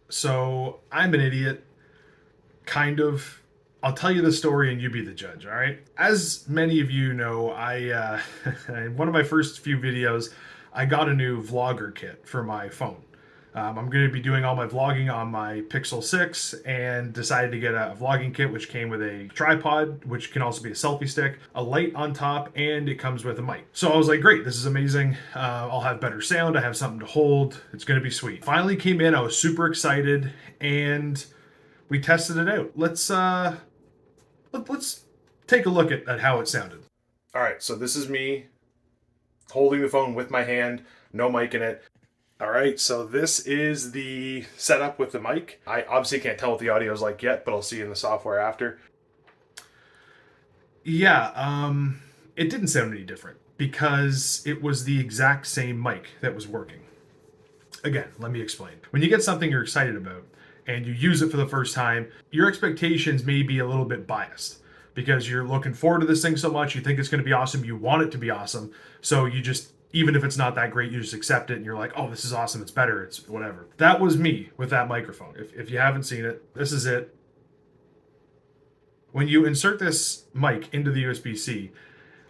So I'm an idiot, kind of. I'll tell you the story and you be the judge, all right? As many of you know, in one of my first few videos, I got a new vlogger kit for my phone. I'm going to be doing all my vlogging on my Pixel 6 and decided to get a vlogging kit which came with a tripod, which can also be a selfie stick, a light on top, and it comes with a mic. So I was like, great, this is amazing. I'll have better sound. I have something to hold. It's going to be sweet. Finally came in. I was super excited and we tested it out. Let's take a look at how it sounded. All right, so this is me holding the phone with my hand, no mic in it. All right, so this is the setup with the mic. I obviously can't tell what the audio is like yet, but I'll see in the software after. Yeah, it didn't sound any different because it was the exact same mic that was working. Again, let me explain. When you get something you're excited about and you use it for the first time, your expectations may be a little bit biased because you're looking forward to this thing so much, you think it's going to be awesome, you want it to be awesome, so you just, even if it's not that great, you just accept it and you're like, oh, this is awesome, it's better, it's whatever. That was me with that microphone. If you haven't seen it, this is it. When you insert this mic into the USB-C,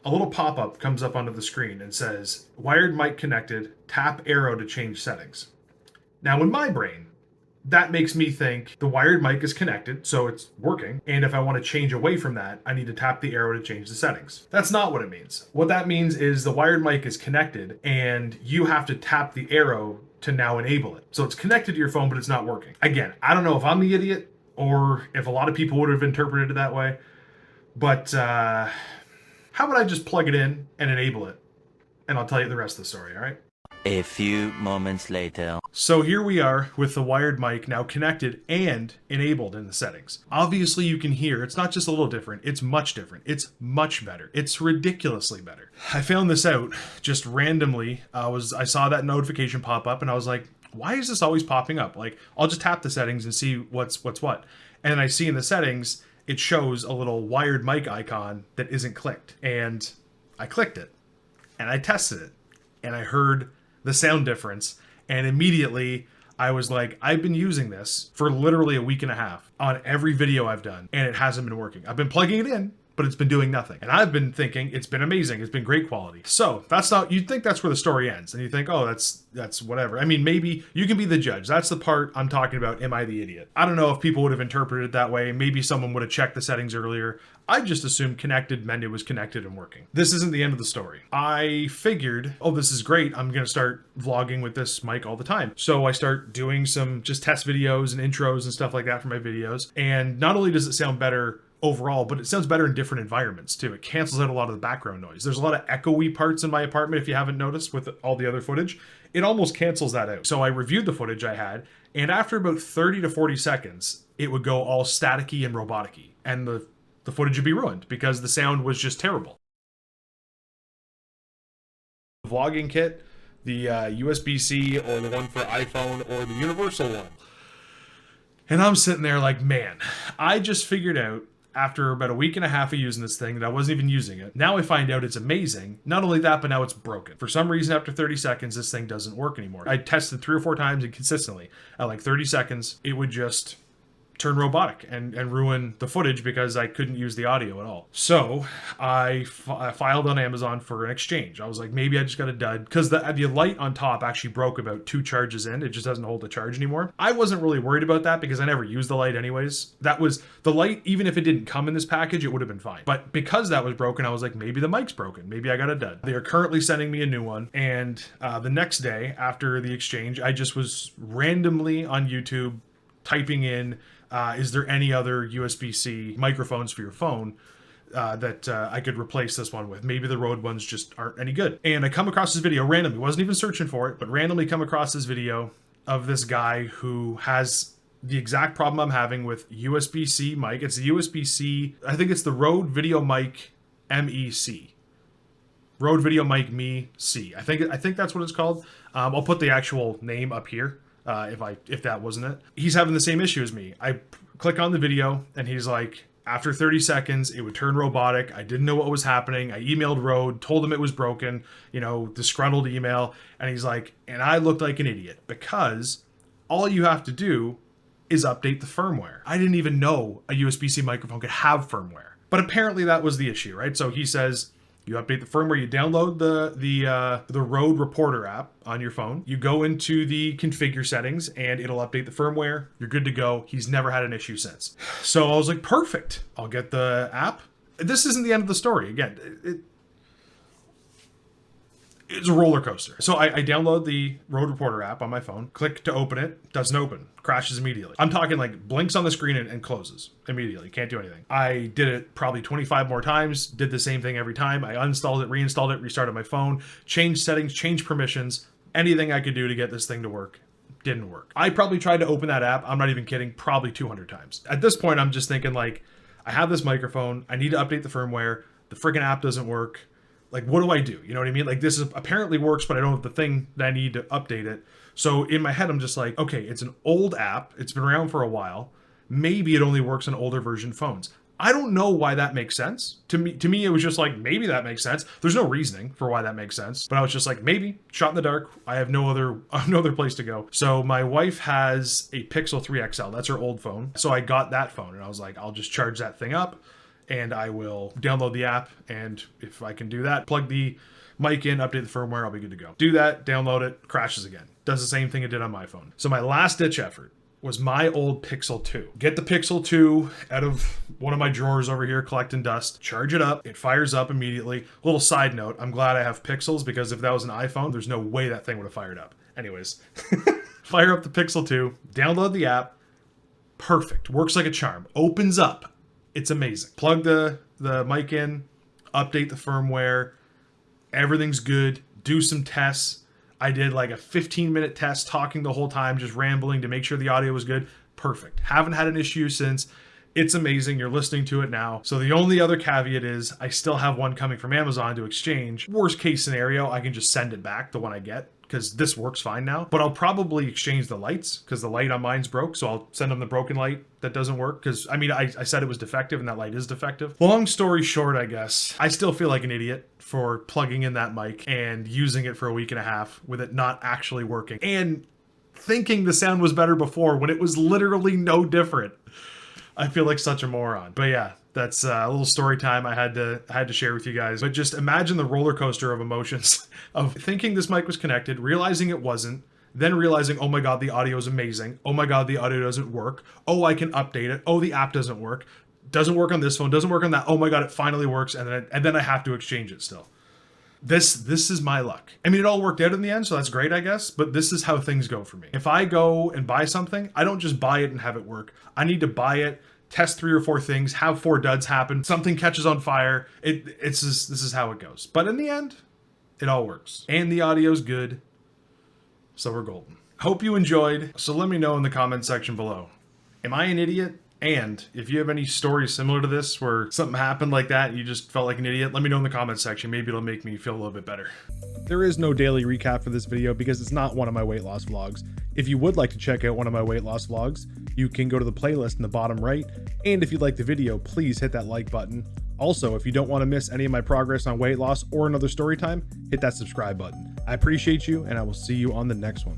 a little pop-up comes up onto the screen and says, wired mic connected, tap arrow to change settings. Now in my brain, that makes me think the wired mic is connected, so it's working, and if I want to change away from that, I need to tap the arrow to change the settings. That's not what it means. What that means is the wired mic is connected, and you have to tap the arrow to now enable it. So it's connected to your phone, but it's not working. Again, I don't know if I'm the idiot, or if a lot of people would have interpreted it that way, but how about I just plug it in and enable it, and I'll tell you the rest of the story, all right? A few moments later. So here we are with the wired mic now connected and enabled in the settings. Obviously you can hear it's not just a little different, it's much different. It's much better. It's ridiculously better. I found this out just randomly. I saw that notification pop up and I was like, why is this always popping up? Like, I'll just tap the settings and see what's what. And then I see in the settings, it shows a little wired mic icon that isn't clicked. And I clicked it and I tested it and I heard the sound difference, and immediately I was like, I've been using this for literally a week and a half on every video I've done, and it hasn't been working. I've been plugging it in, but it's been doing nothing. And I've been thinking it's been amazing. It's been great quality. So that's not, you'd think that's where the story ends. And you think, oh, that's whatever. I mean, maybe you can be the judge. That's the part I'm talking about. Am I the idiot? I don't know if people would have interpreted it that way. Maybe someone would have checked the settings earlier. I just assumed connected meant it was connected and working. This isn't the end of the story. I figured, oh, this is great. I'm going to start vlogging with this mic all the time. So I start doing some just test videos and intros and stuff like that for my videos. And not only does it sound better overall, but it sounds better in different environments too. It cancels out a lot of the background noise. There's a lot of echoey parts in my apartment, if you haven't noticed, with all the other footage. It almost cancels that out. So I reviewed the footage I had, and after about 30 to 40 seconds, it would go all staticky and robotic-y, and the footage would be ruined because the sound was just terrible. The vlogging kit, the USB-C or the one for iPhone or the universal one. And I'm sitting there like, man, I just figured out after about a week and a half of using this thing that I wasn't even using it. Now I find out it's amazing. Not only that, but now it's broken. For some reason, after 30 seconds, this thing doesn't work anymore. I tested 3 or 4 times and consistently at like 30 seconds, it would just turn robotic and ruin the footage because I couldn't use the audio at all. So I filed on Amazon for an exchange. I was like, maybe I just got a dud because the light on top actually broke about 2 charges in. It just doesn't hold the charge anymore. I wasn't really worried about that because I never used the light anyways. That was the light, even if it didn't come in this package, it would have been fine. But because that was broken, I was like, maybe the mic's broken. Maybe I got a dud. They are currently sending me a new one. And the next day after the exchange, I just was randomly on YouTube typing in, is there any other USB-C microphones for your phone that I could replace this one with? Maybe the Rode ones just aren't any good. And I come across this video randomly, wasn't even searching for it, but randomly come across this video of this guy who has the exact problem I'm having with USB-C mic. It's the USB-C, I think it's the Rode Videomic ME-C. Rode Videomic ME-C. I think that's what it's called. I'll put the actual name up here. If that wasn't it. He's having the same issue as me. I click on the video and he's like, after 30 seconds, it would turn robotic. I didn't know what was happening. I emailed Rode, told him it was broken, disgruntled email. And he's like, and I looked like an idiot because all you have to do is update the firmware. I didn't even know a USB-C microphone could have firmware, but apparently that was the issue, right? So he says, you update the firmware, you download the Rode Reporter app on your phone, you go into the configure settings, and it'll update the firmware. You're good to go. He's never had an issue since. So I was like, perfect. I'll get the app. This isn't the end of the story. Again, it's a roller coaster. So I download the Rode Reporter app on my phone, click to open it, doesn't open, crashes immediately. I'm talking like blinks on the screen and closes immediately, can't do anything. I did it probably 25 more times, did the same thing every time. I uninstalled it, reinstalled it, restarted my phone, changed settings, changed permissions, anything I could do to get this thing to work. Didn't work. I probably tried to open that app, I'm not even kidding, probably 200 times. At this point, I'm just thinking like, I have this microphone, I need to update the firmware, the freaking app doesn't work. Like, what do I do? You know what I mean? Like, this is apparently works, but I don't have the thing that I need to update it. So in my head, I'm just like, okay, it's an old app. It's been around for a while. Maybe it only works on older version phones. I don't know why that makes sense. To me, it was just like, maybe that makes sense. There's no reasoning for why that makes sense. But I was just like, maybe, shot in the dark. I have no other place to go. So my wife has a Pixel 3 XL. That's her old phone. So I got that phone and I was like, I'll just charge that thing up, and I will download the app, and if I can do that, plug the mic in, update the firmware, I'll be good to go. Do that, download it, crashes again. Does the same thing it did on my phone. So my last ditch effort was my old Pixel 2. Get the Pixel 2 out of one of my drawers over here collecting dust, charge it up, it fires up immediately. Little side note, I'm glad I have Pixels, because if that was an iPhone, there's no way that thing would have fired up. Anyways, fire up the Pixel 2, download the app, perfect, works like a charm, opens up. It's amazing. Plug the mic in, update the firmware, everything's good, do some tests. I did like a 15-minute test, talking the whole time, just rambling to make sure the audio was good. Perfect. Haven't had an issue since. It's amazing. You're listening to it now. So the only other caveat is I still have one coming from Amazon to exchange. Worst case scenario, I can just send it back, the one I get, because this works fine now. But I'll probably exchange the lights, because the light on mine's broke. So I'll send them the broken light that doesn't work, because I mean, I said it was defective and that light is defective. Long story short, I guess, I still feel like an idiot for plugging in that mic and using it for a week and a half with it not actually working, and thinking the sound was better before when it was literally no different. I feel like such a moron. But yeah, that's a little story time I had to share with you guys. But just imagine the roller coaster of emotions of thinking this mic was connected, realizing it wasn't, then realizing, oh my God, the audio is amazing. Oh my God, the audio doesn't work. Oh, I can update it. Oh, the app doesn't work. Doesn't work on this phone, doesn't work on that. Oh my God, it finally works. And then I have to exchange it still. This is my luck. I mean, it all worked out in the end, so that's great, I guess, but this is how things go for me. If I go and buy something, I don't just buy it and have it work. I need to buy it, test 3 or 4 things, have 4 duds happen, something catches on fire. This is how it goes. But in the end, it all works. And the audio's good, so we're golden. Hope you enjoyed, so let me know in the comment section below. Am I an idiot? And if you have any stories similar to this where something happened like that and you just felt like an idiot, let me know in the comment section. Maybe it'll make me feel a little bit better. There is no daily recap for this video because it's not one of my weight loss vlogs. If you would like to check out one of my weight loss vlogs, you can go to the playlist in the bottom right. And if you like the video, please hit that like button. Also, if you don't want to miss any of my progress on weight loss or another story time, hit that subscribe button. I appreciate you, and I will see you on the next one.